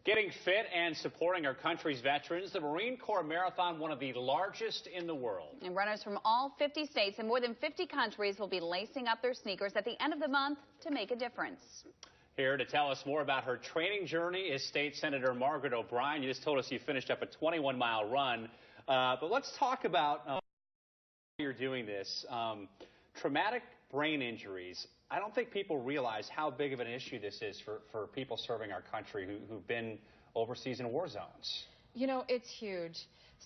Getting fit and supporting our country's veterans, the Marine Corps Marathon, one of the largest in the world. And runners from all 50 states and more than 50 countries will be lacing up their sneakers at the end of the month to make a difference. Here to tell us more about her training journey is State Senator Margaret O'Brien. You just told us you finished up a 21-mile run. But let's talk about how you're doing this. Traumatic brain injuries. I don't think people realize how big of an issue this is for people serving our country who've been overseas in war zones. You know, it's huge.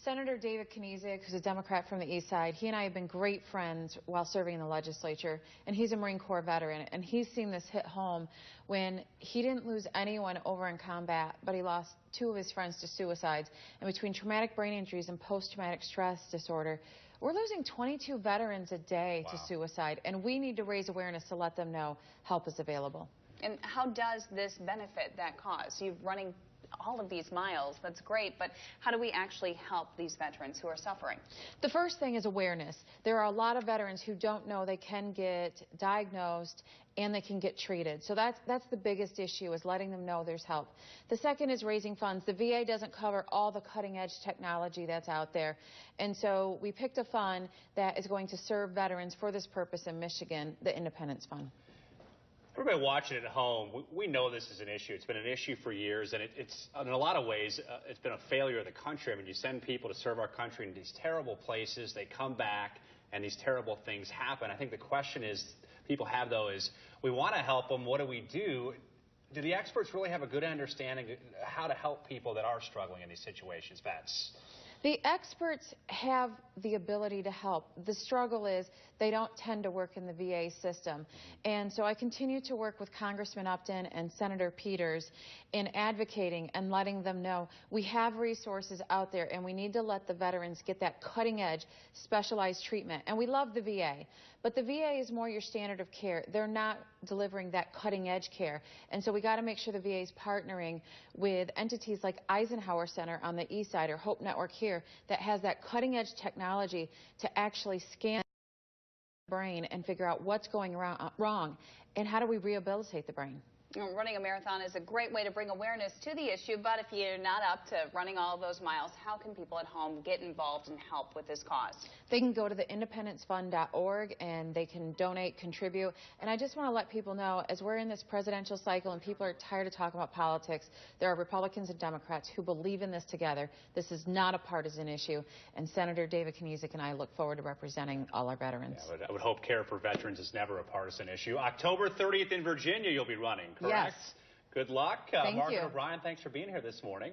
Senator David Kniezek, who's a Democrat from the East Side, he and I have been great friends while serving in the legislature, and he's a Marine Corps veteran, and he's seen this hit home when he didn't lose anyone over in combat, but he lost 2 of his friends to suicides. And between traumatic brain injuries and post-traumatic stress disorder, we're losing 22 veterans a day to suicide, and we need to raise awareness to let them know help is available. And how does this benefit that cause? You're running all of these miles, that's great, but how do we actually help these veterans who are suffering? The first thing is awareness. There are a lot of veterans who don't know they can get diagnosed and they can get treated. So that's the biggest issue, is letting them know there's help. The second is raising funds. The VA doesn't cover all the cutting edge technology that's out there. And so we picked a fund that is going to serve veterans for this purpose in Michigan, the Independence Fund. Everybody watching at home, we know this is an issue. It's been an issue for years, and it's in a lot of ways, it's been a failure of the country. I mean, you send people to serve our country in these terrible places, they come back, and these terrible things happen. I think the question is, people have, though, is we want to help them. What do we do? Do the experts really have a good understanding of how to help people that are struggling in these situations, vets? The experts have the ability to help. The struggle is they don't tend to work in the VA system. And so I continue to work with Congressman Upton and Senator Peters in advocating and letting them know we have resources out there, and we need to let the veterans get that cutting-edge, specialized treatment. And we love the VA, but the VA is more your standard of care. They're not delivering that cutting-edge care. And so we got to make sure the VA is partnering with entities like Eisenhower Center on the East Side or Hope Network here that has that cutting-edge technology to actually scan the brain and figure out what's going wrong and how do we rehabilitate the brain. Running a marathon is a great way to bring awareness to the issue, but if you're not up to running all those miles, how can people at home get involved and help with this cause? They can go to the independencefund.org and they can donate, contribute. And I just want to let people know, as we're in this presidential cycle and people are tired of talking about politics, there are Republicans and Democrats who believe in this together. This is not a partisan issue, and Senator David Kniezek and I look forward to representing all our veterans. Yeah, I would hope care for veterans is never a partisan issue. October 30th in Virginia, you'll be running. Correct? Yes. Good luck. Thank Margaret you. O'Brien, thanks for being here this morning.